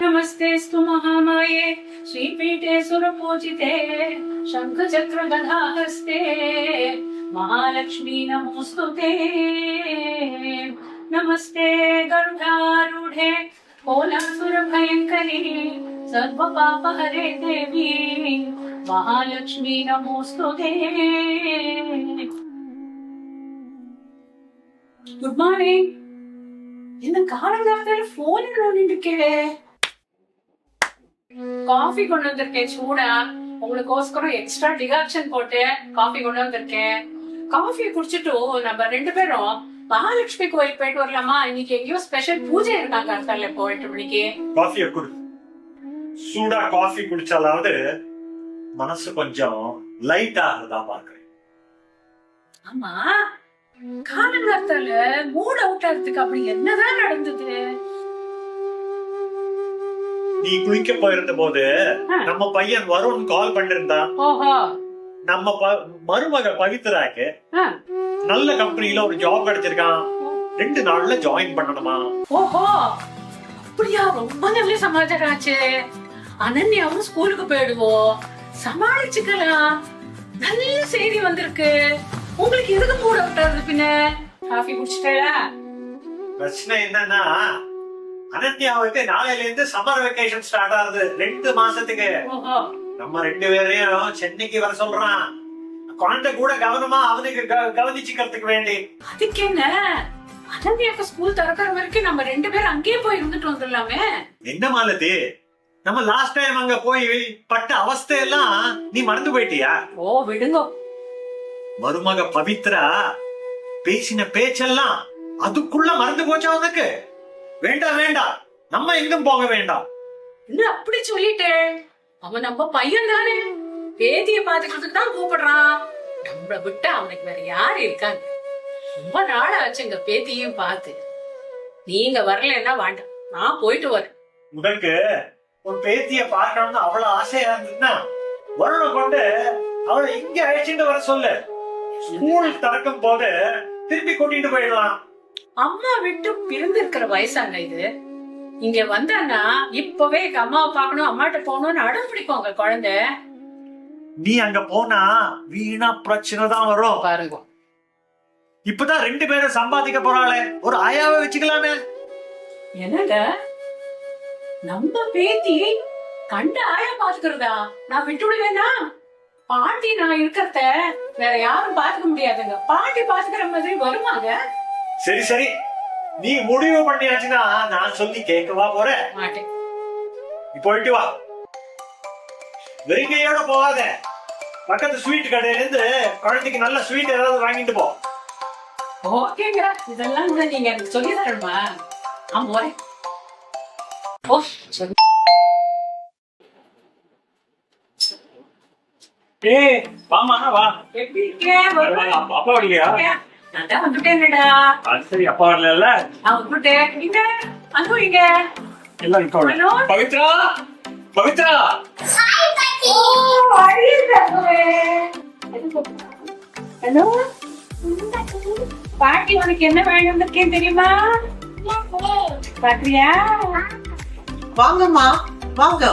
नमस्तेस्तु महामाये श्रीपीठे सुरपूजिते शंखचक्र गदाहस्ते महालक्ष्मी नमोस्तुते। नमस्ते गरुडारूढे कोलासुर भयंकरी सर्वपापहरे देवी महालक्ष्मी नमोस्तुते। Good morning. இந்த காலங்காலத்துல போன் நோண்டிட்டு காஃபி கொண்டு வந்திருக்கேன் சூடா. உங்களுக்கோஸ்கரம் எக்ஸ்ட்ரா டிகாக்ஷன் போட்டு காஃபி கொண்டு வந்திருக்கேன். காஃபியை குடிச்சிட்டு நம்ம 2 பேரும் மகாலட்சுமி கோயில் போயிட்டு வரலாமா? இன்னைக்கு எங்கேயோ ஸ்பெஷல் பூஜை இருக்காங்க அர்த்தால. இப்போ 8 மணிக்கு காஃபியை குடி. சூடா காஃபி குடிச்சாலாவது மனசு கொஞ்சம் லைட் ஆகுதா பாக்குறேன். ஆமா, காலங்காலத்தால மூட் அவுட் ஆகிறதுக்கு அப்படி என்னதான் நடந்தது? நீ குளிக்க போயிருந்த போது நம்ம பையன் வருண் கால் பண்ணிருந்தான். நம்ம மருமக பவித்ராக்கு நல்ல கம்பெனில ஒரு ஜாப் கிடைச்சிருக்கான். 2 நாள்ல ஜாயின் பண்ணணுமா? ஓஹோ, அப்படியா? ரொம்ப நல்ல சமாச்சாரம் ஆச்சு. அனன்யாவும் ஸ்கூலுக்கு போயிடுவோம், சமாளிச்சுக்கலாம். நல்ல செய்தி வந்திருக்கு. உங்களுக்கு எதுக்கு மூட் அவுட் ஆகுது? பின்ன காஃபி குடிச்சிட்டா? பிரச்சனை என்னன்னா, அனன்யாவுக்கு நாளையில இருந்து சம்மர் வெக்கேஷன் ஸ்டார்ட் ஆகுது 2 மாசத்துக்கு. நம்ம 2 பேரையும் சென்னைக்கு வர சொல்றான். குழந்தை கூட கவனமா அவனுக்கு கவனிச்சுக்கிறதுக்கு வேண்டி. அதுக்கு என்ன, அனன்யாக்கு ஸ்கூல் திறக்கிற வரைக்கும் நம்ம 2 பேரும் அங்கேயே போய் இருந்துட்டு வந்துடலாமே. என்ன மாலதி, நம்ம லாஸ்ட் டைம் அங்க போய் பட்ட அவஸ்தையெல்லாம் நீ மறந்து போயிட்டியா? ஓ விடுங்க. மருமக பவித்ரா பேசின பேச்செல்லாம் அதுக்குள்ள மறந்து போச்சா உனக்கு? வேண்டாம் வேண்டாம், நம்ம எங்கும் போக வேண்டாம். என்ன அப்படி சொல்லிட்டேன்? அவன் நம்ம பையன் தானே, பேத்திய பாத்துக்கிறதுக்கு தான் கூப்பிடுறான். நம்மள விட்டு அவனுக்கு வேற யாரு இருக்காங்க? ரொம்ப நாள் ஆச்சுங்க பேத்தியும் பார்த்து. நீங்க வரலன்னா வேண்டாம், நான் போயிட்டு வரேன். உனக்கு உன் பேத்திய பார்க்கணும்னு அவ்வளவு ஆசையா இருந்ததுன்னா வருண கொண்டு அவளை இங்க அழைச்சிட்டு வர சொல்லு. ஸ்கூல் திறக்கும் போது திருப்பி கூட்டிட்டு போயிடலாம். அம்மா விட்டு பிறந்து இருக்கிற வயசாங்க இது. இங்க வந்தானா இப்பவே எங்க அம்மாவை பாக்கணும், அம்மாட்ட போகணும்னு அடம் பிடிப்போங்க குழந்தை. நீ அங்க போனா வீணா பிரச்சனை தான் வரும் பாருங்க. இப்பதான் 2 பேரும் சம்பாதிக்க போறாளே, ஒரு ஆயாவை வச்சுக்கலாமே. என்னங்க, நம்ம பேத்தி கண்ட ஆயா பாத்துக்கிறதா நான் விட்டு விடுவேனா? பாட்டி நான் இருக்கிறத வேற யாரும் பாத்துக்க முடியாதுங்க. பாட்டி பாத்துக்கிற மாதிரி வருமாங்க? சரி சரி, நீ முடிவு பண்ணியாச்சுன்னா நான் சொல்லி கேட்கவா போறேன். மாட்டேன். நீ போயிட்டு வா, வெறுங்கையோட போகாத. பக்கத்து ஸ்வீட் கடையில இருந்து குழந்தைக்கு நல்ல ஸ்வீட் ஏதாவது வாங்கிட்டு போ. ஓகேங்க, இதெல்லாம் கூட நீங்க எனக்கு சொல்லி தரணுமா? ஆமா. ஓ சரி. ஏய் வாமா வா. எப்படி இருக்கே? அப்பா வரலையா? நான் தான் வந்துட்டேன்டா. சரி, அப்பா வரல. நான் வந்துட்டேன். இங்க அங்க இங்க எல்லாம் இருக்கோ? பவித்ரா, பவித்ரா. ஹாய் பாட்டி. ஓ அடியே. ஹலோ பாட்டி, உனக்கு என்ன வேணும்னு இருக்கேன் தெரியுமா? பாத்தியா? வாங்கம்மா வாங்க.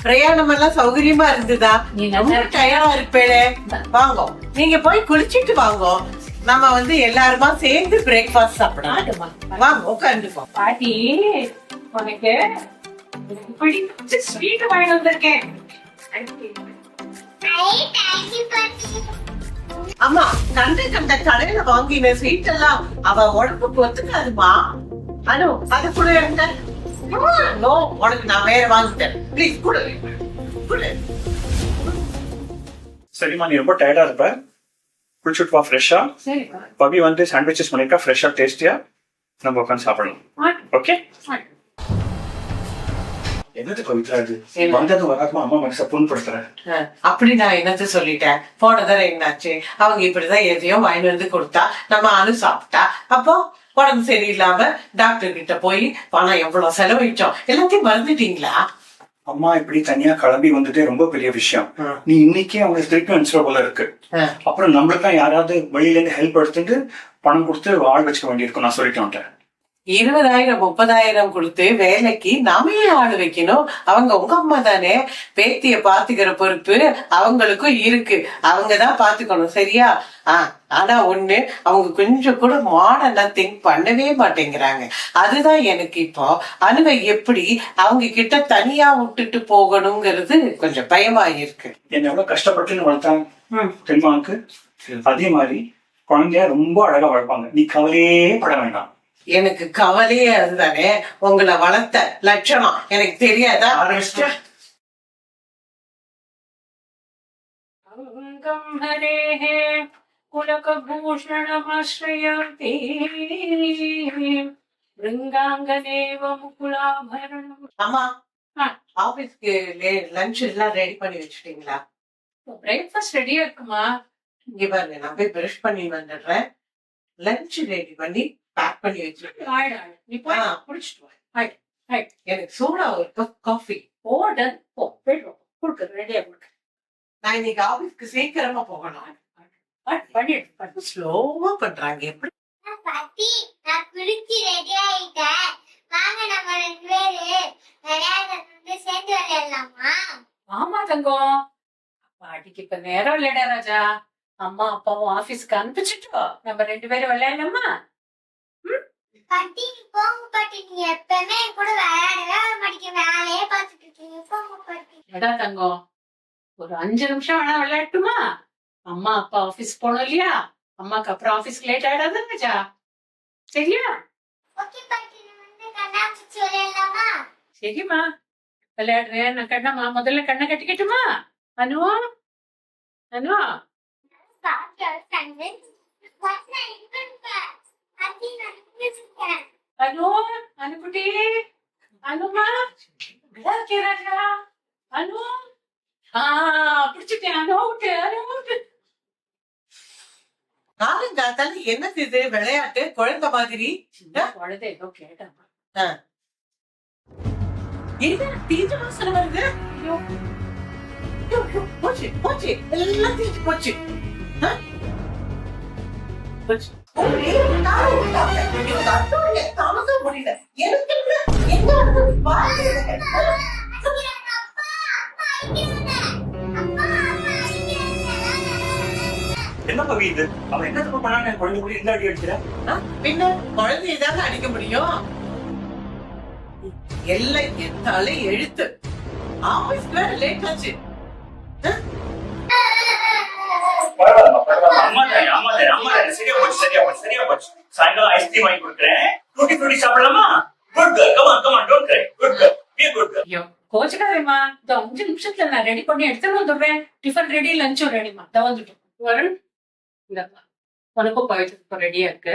பிரயாணம் எல்லாம் சௌகரியமா இருந்ததா? ரொம்ப டயர்டா இருப்பேளே. வாங்க, நீங்க போய் குளிச்சிட்டு வாங்க. நம்ம எல்லாருமா சேர்ந்து பிரேக்ஃபாஸ்ட் சாப்பிடலாம். வாங்க உட்காந்துப்போம். பாட்டி, உனக்கு பிடிச்ச ஸ்வீட் வாங்கி வந்திருக்கேன். ஆமா, கண்ட கடையில வாங்கின ஸ்வீட் எல்லாம் அவ உடம்புக்கு ஒத்துக்காதுமா. அனு, அது கூட இருந்த நோ, உனக்கு நான் வேற வாங்கிட்டேன். ப்ளீஸ் கொடு கொடு. சரிம்மா, நீ ரொம்ப டயர்டா இருப்ப, குளிச்சுட்டு வா ஃப்ரெஷ்ஷா. சரிப்பா. பவி சாண்ட்விச்சஸ் பண்ணிருக்கா, ஃப்ரெஷ்ஷா டேஸ்டியா நம்ம உட்காந்து சாப்பிடலாம். ஓகே? என்னது பவித்ரா இது? வந்தது வராதுமா அம்மா மனசை புண்படுத்துறேன். அப்படி நான் என்னத்த சொல்லிட்டேன்? போன தடவை என்னாச்சு, அவங்க இப்படிதான் எதையோ வாங்கி வந்து கொடுத்தா, நம்ம அனு சாப்பிட்டா. அப்போ உடம்பு சரியில்லாம டாக்டர் கிட்ட போய் பணம் எவ்வளவு செலவழிச்சோம். எல்லாத்தையும் மறந்துட்டீங்களா? அம்மா இப்படி தனியா கிளம்பி வந்துட்டே ரொம்ப பெரிய விஷயம். நீ இன்னைக்கே அவங்க திருப்பி அனுப்பிச்சிட போல இருக்கு. அப்புறம் நம்மளுக்கு யாராவது வெளியில இருந்து ஹெல்ப் எடுத்துட்டு பணம் கொடுத்து ஆள் வச்சுக்க வேண்டியிருக்கும். நான் சொல்லிட்டேன். 20,000 30,000 கொடுத்து வேலைக்கு நாம ஏன் ஆளு வைக்கணும்? அவங்க உங்க அம்மா தானே. பேத்திய பாத்துக்கிற பொறுப்பு அவங்களுக்கும் இருக்கு. அவங்கதான் பாத்துக்கணும், சரியா? ஆனா ஒண்ணு, அவங்க கொஞ்சம் கூட மாடர்னா திங்க் பண்ணவே மாட்டேங்கிறாங்க. அதுதான் எனக்கு இப்போ அனுவை எப்படி அவங்க கிட்ட தனியா விட்டுட்டு போகணுங்கிறது கொஞ்சம் பயமா இருக்கு. என்ன எவ்வளவு கஷ்டப்பட்டு வளர்த்தாங்க தெரியுமாக்கு. அதே மாதிரி குழந்தைய ரொம்ப அழகா வளர்ப்பாங்க. நீ கவலையே பட வேண்டாம். எனக்கு கவலையே அதுதானே. உங்களை வளர்த்த லட்சணம் எனக்கு தெரியாதா? ஆரம்பிச்சிட்டா? அங்கம் ஹரேஹே குலகபூஷணமாஸ்ரயந்தி ரிங்காங்கனேவ முகுலாபரணம். ஆமா, ஆ. ஆபீஸ்க்கு லஞ்ச் எல்லாம் ரெடி பண்ணி வச்சுட்டீங்களா? பிரேக்ஃபாஸ்ட் ரெடியா இருக்குமா? இங்க பாருங்க, நான் போய் பிரஷ் பண்ணி வந்துடுறேன். லஞ்ச் ரெடி பண்ணி பேக் பண்ணி வச்சிருக்கேன். ஆயிடு. நீ போய் ஆ. குடிச்சிட்டு வா. ஆயிடு. ஆயிடு. எனக்கு சூடா ஒரு கப் காஃபி. ஓ டன். போ போயிட்டு கொடுக்க ரெடியா கொடுக்க. நான் இன்னைக்கு ஆபீஸ்க்கு சீக்கிரமா போகணும். பண்ணிட்டு ஸ்லோவா பண்றாங்க. எப்படி? பாட்டி, நான் குளிச்சு ரெடி ஆயிட்டேன். வாங்க நம்ம 2 பேரு விளையாடுறது சேர்ந்து விளையாடலாமா? ஆமா தங்கம். பாட்டிக்கு இப்ப நேரம் இல்லடா ராஜா. அம்மா அப்பாவும் ஆபீஸ்க்கு அனுப்பிச்சுட்டோ நம்ம 2 பேரும் விளையாடலாமா? பாட்டி, நீ போங்க பாட்டி. நீ எப்பவுமே என் கூட விளையாடவே மாட்டீங்க. வேலையே பார்த்துட்டு இருக்கீங்க. போங்க பாட்டி. எடா தங்கம், ஒரு 5 நிமிஷம் வேணா விளையாட்டுமா? அம்மா அப்பா ஆபீஸ் போனோம் இல்லையா? அம்மாக்கு அப்புறம் ஆபீஸ்க்கு லேட் ஆயிடாது ராஜா, சரியா? ஓகே பாட்டி, நம்ம கண்ணாமூச்சி விளையாடலாமா? சரிம்மா, விளையாடுறேன். நான் கண்ணம்மா முதல்ல கண்ணை கட்டிக்கட்டுமா? அனுவா அனுவா பாட்டி, கண்ணு பாட்டி, நான் இருக்கேன். பாட்டி, நான் இருக்கேன். அனு அனுக்குட்டி அனுமா நல்லா இருக்கே ராஜா. அனு பிடிச்சிட்டேன். அனு காலங்காத்தால என்னது இது விளையாட்டு? குழந்தை மாதிரி. குழந்தை ஏதோ கேட்டேன். என்ன தீஞ்ச வாசனை வருது? ஐயோ, ஐயோ, போச்சு போச்சு, எல்லாம் தீஞ்சு போச்சு. போச்சு. ஓ, நான் விட்டாங்க. எனக்கு அத்தோடைய தாமத முடியல. எனக்கு என்ன வந்து பாருங்க. என்ன பவி இது? அவன் என்ன தப்பு பண்ணான்னு குழந்தை கூட இந்த அடி அடிக்கிற? பின்ன குழந்தையதாங்க அடிக்க முடியும். எல்லாம் எத்தாலே எழுத்து. ஆபீஸ்க்கு வேற லேட் ஆச்சு. அம்மா தான் சரியா போச்சு. சாயங்காலம் ஐஸ்கிரீம் வாங்கி கொடுக்குறேன். டூட்டி சாப்பிடலாமா? Good girl, come on don't cry. Good girl, be a good girl. ஐயோ கோச்சுக்காதேம்மா. இந்த 5 நிமிஷத்துல நான் ரெடி பண்ணி எடுத்துட்டு வந்துடுறேன். டிஃபன் ரெடி, லஞ்சும் ரெடிமா. தான் வந்துட்டோம். வருண், இந்த உனக்கும் போயிட்டு ரெடியா இருக்கு.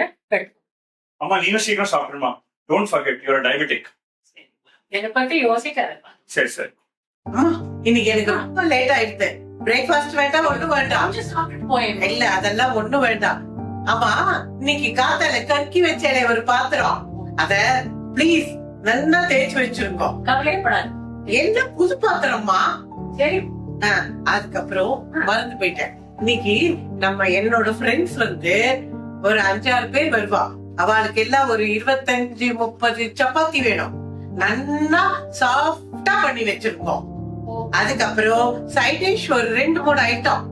அம்மா நீனும் சீக்கிரம் சாப்பிடுமா. Don't forget you are diabetic. என்னை பத்தி யோசிக்காதப்பா. சரி. இன்னைக்கு எனக்கு ரொம்ப லேட் ஆயிடுது. பிரேக்ஃபாஸ்ட் வேண்டாம், ஒண்ணும் வேண்டாம். கொஞ்சம் சாப்பிட்டு போயேன். இல்ல, அதெல்லாம் ஒண்ணும் வேண்டாம். ஆமா, இன்னைக்கு காத்தால கற்கி வச்சேனே ஒரு பாத்திரம், அத ப்ளீஸ் நல்லா தேய்ச்சி வச்சிருக்கோம். கவலையப்படாது. என்ன புது பாத்திரமா? சரி. அதுக்கப்புறம் மறந்து போயிட்டேன். இன்னைக்கு என்னோட ஃப்ரெண்ட்ஸ் வந்து ஒரு 5-6 பேர் வருவா. அவளுக்கு எல்லாம் ஒரு 25-30 சப்பாத்தி வேணும். நல்லா சாஃப்டா பண்ணி வச்சிருக்கோம். அதுக்கப்புறம் சைட் டிஷ் ஒரு 2-3 ஐட்டம்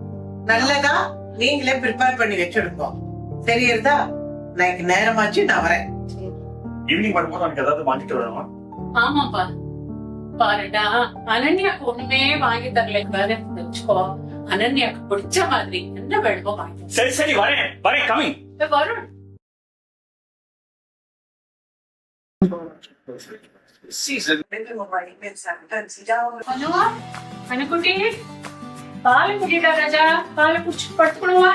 நல்லதா நீங்களே ப்ரிப்பேர் பண்ணி வச்சிருக்கோம். சரியா? எனக்கு நேரமாச்சு, நான் வரேன். ஈவினிங் வரும்போது எனக்கு ஏதாவது வாங்கிட்டு வரணுமா? ஆமாப்பா, பாருடா, அனன்யாக்கு ஒண்ணுமே வாங்கி தரல. பாரு, வச்சுக்கோ. அனன்யாக்கு பிடிச்ச மாதிரி என்ன வேணுமோ வாங்கி. சரி வரேன் கமிங். வருண், அனுவா அனுக்குட்டி பாலை குடிடா ராஜா. பாலை குடிச்சு படுத்துக்கணுமா?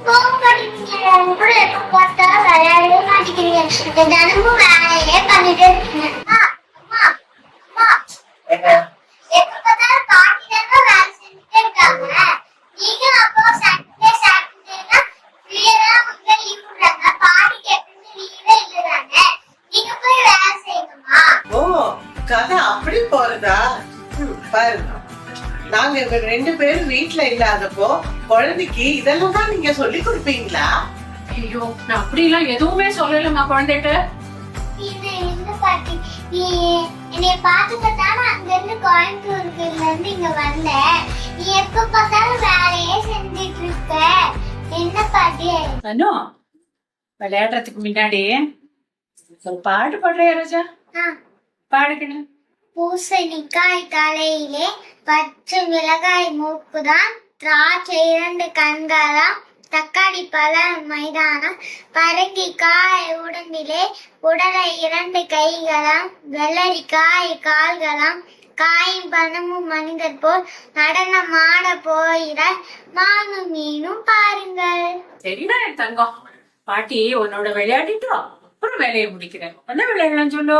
போங்க பாட்டி, நீங்க என் கூட எப்ப பார்த்தா விளையாடவே மாட்டேங்கிறீங்க. தினமும் வேலையே பண்ணிட்டு இருக்கீங்க. எப்ப பார்த்தாலும் பாட்டி தானே வேலை செஞ்சுட்டே இருக்காங்க. நீங்க அப்போ சாட்டர்டேனா ஃப்ரீயா உங்க லீவ் விடுறாங்க. பாட்டிக்கு எப்பவுமே லீவே இல்லதானே. நீங்க போய் வேலை செய்யுங்கம்மா. ஓ, கதை அப்படி போறதா? பாருங்க, நாங்க 2 பேரும் வீட்டுல இல்லாதப்போ குழந்தைக்கு இதெல்லாம் தான் நீங்க சொல்லி கொடுப்பீங்களா? ஐயோ, நான் அப்படிலாம் எதுவுமே சொல்லலமா குழந்தைகிட்ட. இல்ல பாட்டி, நீ என்னைய பாத்துக்கத்தானே அங்க இருந்து கோயம்புத்தூர்ல இருந்து இங்க வந்த. நீ எப்ப பார்த்தாலும் வேலையே செஞ்சிட்டு இருக்க. என்ன பாட்டி? அனு, விளையாடுறதுக்கு முன்னாடி ஒரு பாட்டு பாடுறியா ரோஜா? பாடுக்கணும். பூசணிக்காய் தலையிலே பச்சை மிளகாய் மூக்குதான், திராட்சை 2 கண்களாம், தக்காளி பழ மைதானம், பரங்கிக்காய் உடம்பிலே உடலை 2 கைகளாம், வெள்ளரிக்காய் கால்களாம், காயும் பணமும் மனிதர் போல் நடனம் ஆட போகிற மானும் மீனும் பாருங்கள். சரிடா என் தங்கம், பாட்டி உன்னோட விளையாடிட்டோம், அப்புறம் வேலையை முடிக்கிறேன். என்ன விளையாடலாம் சொல்லு?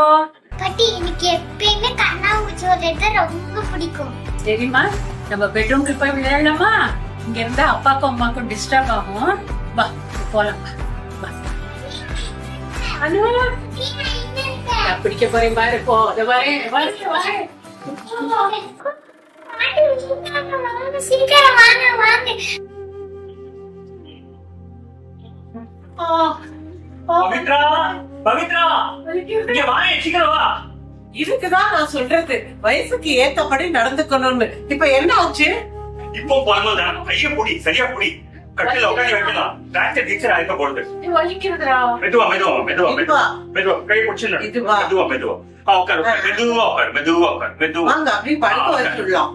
பாட்டி, எனக்கு எப்பயுமே கண்ணாமூச்சி விளையாடுறது ரொம்ப பிடிக்கும். சரிம்மா, நம்ம பெட்ரூம்க்கு போய் விளையாடலாமா? இங்க இருந்தா அப்பாக்கும் அம்மாக்கும் டிஸ்டர்ப் ஆகும். வா போலாம். வா. அனு, நான் பிடிக்க போறேன் பாரு. போ, இத வரேன் வரேன். சீக்கிரம் வாங்க வாங்க. பவித்ரா, பவித்ரா, இங்க வா, சீக்கிரம் வா. இதுக்குதான் நான் சொல்றது, வயசுக்கு ஏத்தபடி நடந்துக்கணும்னு. இப்ப என்ன ஆச்சு? இப்போ போனதான் கைய புடி, சரியா புடி. கட்டில உட்காந்து வைக்கலாம். டாக்டர் டீச்சர் ஆயிக்க போறது. வலிக்கிறதுடா. மெதுவா மெதுவா மெதுவா மெதுவா மெதுவா கை பிடிச்சு இதுவா? மெதுவா மெதுவா. உட்காரு, மெதுவா உட்காரு, மெதுவா உட்காரு, மெதுவா. வாங்க, அப்படி படுக்க வச்சுடலாம்.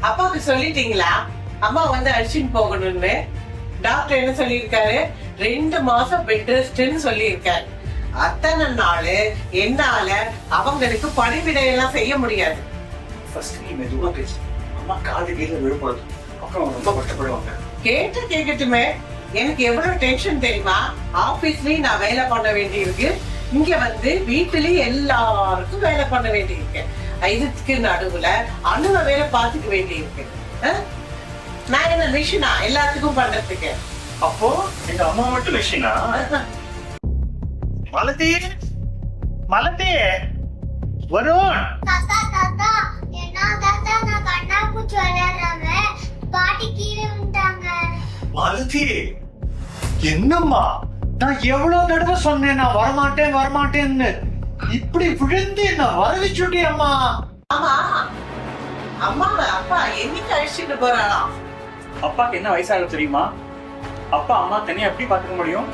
அப்பாவுக்கு சொல்லிட்டீங்களா அம்மா வந்து அடிச்சுட்டு போகணும்னு? டாக்டர் என்ன சொல்லியிருக்காரு? 2 மாசம் பெட் ரெஸ்ட்னு சொல்லியிருக்காரு. அத்தனை நாள் என்னால அவங்களுக்கு பணிவிடையெல்லாம் செய்ய முடியாது. ஃபர்ஸ்ட் நீ மெதுவா பேசு. அம்மா காது கீழே விழுப்படும், அப்புறம் ரொம்ப கஷ்டப்படுவாங்க. கேட்கட்டுமே, எனக்கு எவ்வளவு டென்ஷன் தெரியுமா? ஆபீஸ்லயும் நான் வேலை பண்ண வேண்டியிருக்கு, இங்க வந்து வீட்டுலயும் எல்லாருக்கும் வேலை பண்ண வேண்டியிருக்கு. இதுக்கு நடுவுல அணுவ வேலை பார்த்துக்க வேண்டியிருக்கு. நான் என்ன மிஷினா எல்லாத்துக்கும் பண்றதுக்கு? அப்போ எங்க அம்மா மட்டும் மிஷினா? மலதி, மலதி, வருண். தாத்தா தாத்தா, என்ன தாத்தா, நான் கண்ணாமூச்சி விளையாடுறாங்க, பாட்டி கீழே விழுந்தாங்க. மலதி, என்னம்மா? நான் எவ்வளவு தடவை சொன்னேன் நான் வரமாட்டேன் வரமாட்டேன்னு. இப்படி விழுந்து நான் வர வச்சுட்டியம்மா. ஆமா, அம்மாவை அப்பா என்னைக்கு அழிச்சுட்டு போறாளாம்? அப்பாக்கு என்ன வயசாகும் தெரியுமா? அப்பா அம்மா தனியா எப்படி பாத்துக்க முடியும்?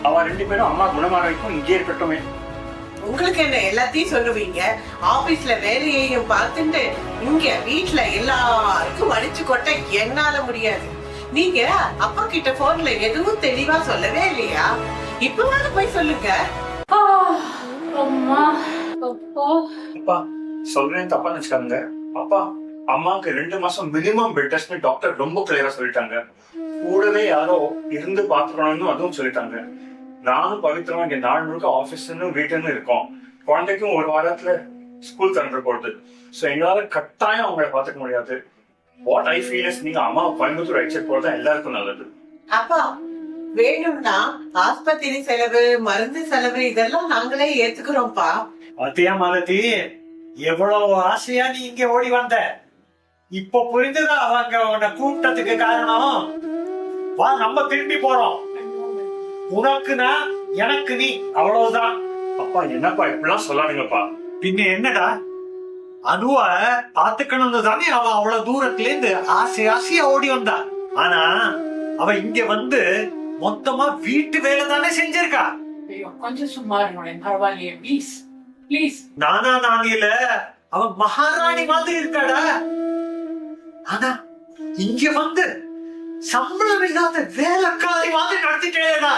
அவ 2 பேரும் அம்மா குணமான வரைக்கும் இங்கே இருக்கட்டுமே. உங்களுக்கு என்ன எல்லாத்தையும் சொல்லுவீங்க? ஆபீஸ்ல வேலையையும் பார்த்துட்டு இங்க வீட்டுல எல்லாருக்கும் அடிச்சு கொட்ட என்னால முடியாது. நீங்க அப்பா கிட்ட போன்ல எதுவும் தெளிவா சொல்லவே இல்லையா? இப்பவாது போய் சொல்லுங்க. அம்மா, அப்பா. அப்பா சொல்றேன் தப்பா நினைச்சுக்காங்க. அப்பா அம்மாவுக்கு 2 மாசம் மினிமம் பெட் ரெஸ்ட்னு டாக்டர் ரொம்ப கிளியரா சொல்லிட்டாங்க. கூடவே யாரோ இருந்து பாத்துக்கணும்னு அதுவும் சொல்லிட்டாங்க. நானும் பவித்ரமா இங்க நாள் முழுக்க ஆபீஸ்ன்னு வீட்டுன்னு இருக்கோம். குழந்தைக்கும் 1 வாரத்துல ஸ்கூல் திறந்து போறது. சோ எங்களால கட்டாயம் அவங்களை பாத்துக்க முடியாது. வாட் ஐ ஃபீல் இஸ், நீங்க அம்மா கோயம்புத்தூர் ரைட் போறது எல்லாருக்கும் நல்லது. அப்பா வேணும்னா ஆஸ்பத்திரி செலவு, மருந்து செலவு இதெல்லாம் நாங்களே ஏத்துக்கிறோம்ப்பா. பாத்தியா மலதி, எவ்வளவு ஆசையா நீ இங்க ஓடி வந்த. இப்ப புரிஞ்சுதா அவங்க உன்னை கூப்பிட்டதுக்கு காரணம்? வா, நம்ம திரும்பி போறோம். உனக்குனா எனக்கு நீ, அவ்வளவுதான். அப்பா என்னப்பா இப்படிலாம் சொல்லாதீங்கப்பா. பின்ன என்னடா, அனுவ பாத்துக்கணும்னு தானே அவ அவ்வளவு தூரத்துல இருந்து ஆசையா ஓடி வந்தா. ஆனா அவ இங்க வந்து மொத்தமா வீட்டு வேலை தானே செஞ்சிருக்கா. ஐயோ, கொஞ்சம் சும்மா இருங்களேன், பரவாயில்லையே, ப்ளீஸ் ப்ளீஸ். நானில அவ மகாராணி மாதிரி இருக்காடா. ஆனா இங்க வந்து சம்பளம் இல்லாத வேலைக்காரி மாதிரி நடத்திட்டேடா.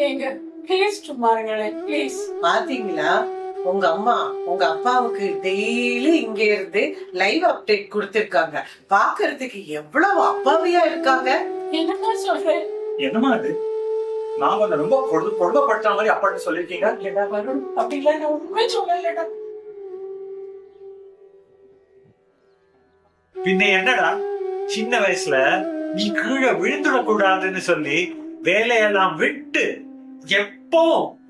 ஏங்க ப்ளீஸ் சும்மா இருங்களேன், ப்ளீஸ். பாத்தீங்களா, உங்க அம்மா உங்க அப்பாவுக்கு டெய்லி இங்க இருந்து லைவ் அப்டேட் கொடுத்திருக்காங்க. பாக்குறதுக்கு எவ்வளவு அப்பாவியா இருக்காங்க. என்னமா சொல்றேன்? என்னமா அது? நான் உன்னை ரொம்ப பொருளப்படுத்த மாதிரி அப்பாட்டு சொல்லிருக்கீங்க. இல்லடா வருண், அப்படிலாம் நான் உண்மை சொல்லலடா. பின்ன என்னடா, சின்ன வயசுல நீ கீழே விழுந்துடக்கூடாதுன்னு சொல்லி வேலையெல்லாம் விட்டு எப்போ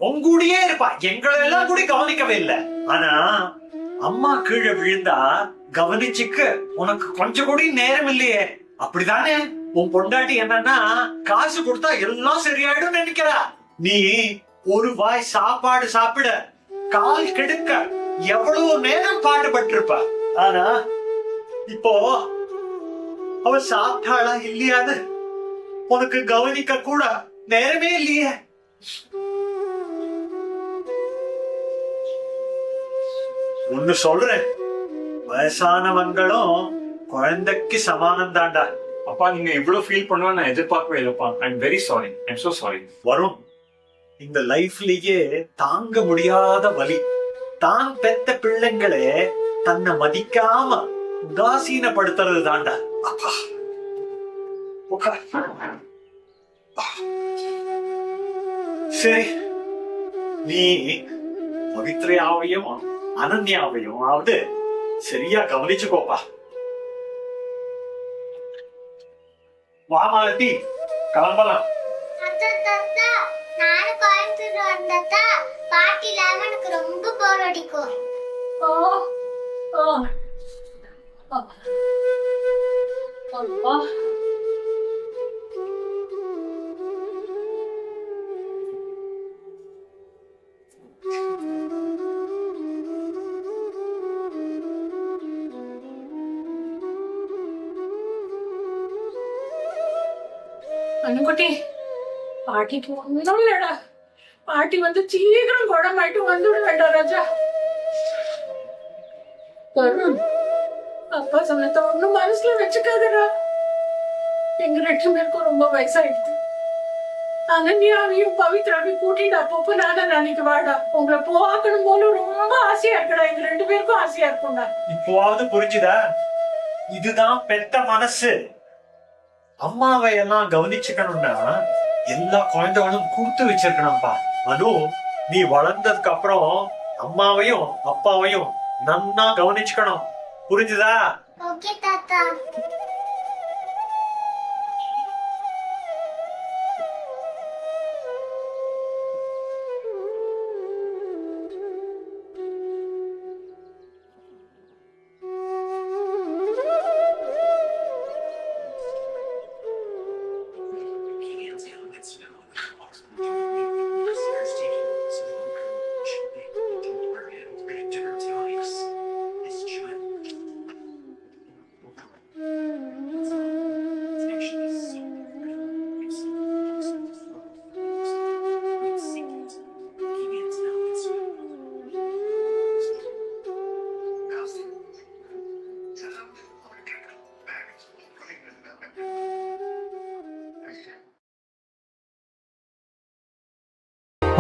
உங்கூடயே இருப்பா. எங்களை எல்லாம் கூட கவனிக்கவே இல்லை. ஆனா அம்மா கீழே விழுந்தா கவனிச்சுக்க உனக்கு கொஞ்சம் கூட நேரம் இல்லையே. அப்படிதானே உன் பொண்டாட்டி என்னன்னா காசு கொடுத்தா எல்லாம் சரியாயிடும் நினைக்கிறா. நீ ஒரு வாய் சாப்பாடு சாப்பிட கால் கெடுக்க எவ்வளவு நேரம் பாடுபட்டிருப்ப. ஆனா இப்போ அவ சாப்பிட்டாளா இல்லையாது உனக்கு கவனிக்க கூட நேரமே இல்லையே. ஒன்னு சொல்றேன், வயசானவங்களும் குழந்தைக்கு சமானம் தாண்டா. அப்பா நீங்க இவ்வளவு ஃபீல் பண்ணுவா நான் எதிர்பார்க்கவே இல்லப்பா. I am very sorry. I am so sorry. வரும் இந்த லைஃப்லயே தாங்க முடியாத வலி. தான் பெத்த பிள்ளைங்களே தன்னை மதிக்காம உதாசீனப்படுத்துறது தாண்டா. அப்பா உட்கார். சரி, நீ பவித்ரையாவையும் அனன்யாவையும் ஆவது சரியா கவனிச்சுக்கோப்பா. வா மாலதி, கிளம்பலாம். நானும் கோயம்புத்தூர் வந்தா பாட்டி இல்லாம எனக்கு ரொம்ப போர் அடிக்கும். ஓ ஓ அப்பா. அனுக்குட்டி, பாட்டிக்கு ஒன்றும் இல்லடா. பாட்டி வந்து சீக்கிரம் குடமாயிட்டு வந்துவிட வேண்டாம் ராஜா. அப்பா சொன்னத ஒண்ணும் மனசுல வச்சுக்காதடா. எங்க 2 பேருக்கும் ரொம்ப வயசாயிடுது. அனன்யாவையும் பவித்ராவையும் கூட்டிட்டு அப்பப்போ நாளைக்கு வாடா. உங்களை பார்க்கணும் போல ரொம்ப ஆசையா இருக்குடா. எங்க 2 பேருக்கும் ஆசையா இருக்கும்டா. இப்போவாவது புரிஞ்சுதா? இதுதான் பெத்த மனசு. அம்மாவை எல்லாம் கவனிச்சுக்கணும்னா எல்லா குழந்தைகளும் கொடுத்து வச்சிருக்கணும்பா. மனு, நீ வளர்ந்ததுக்கு அப்புறம் அம்மாவையும் அப்பாவையும் நன்னா கவனிச்சுக்கணும். புரிஞ்சுதா? ஓகே தாத்தா.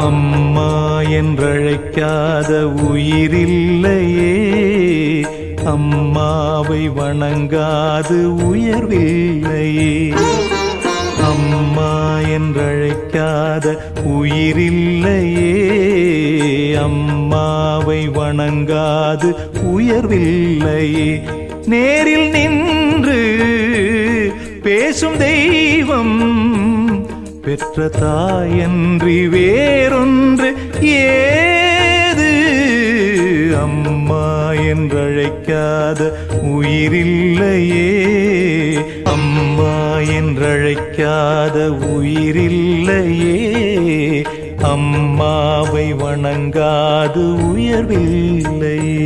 அம்மா என்றழைக்காத உயிரில்லையே, அம்மாவை வணங்காது உயர்வில்லையே. அம்மா என்றழைக்காத உயிரில்லையே, அம்மாவை வணங்காது உயர்வில்லையே. நேரில் நின்று பேசும் தெய்வம் பெற்ற தாயன்றி வேறொன்று ஏது. அம்மா என்றழைக்காத உயிரில்லையே, அம்மா என்றழைக்காத உயிரில்லையே. அம்மாவை வணங்காது உயர்வில்லையே.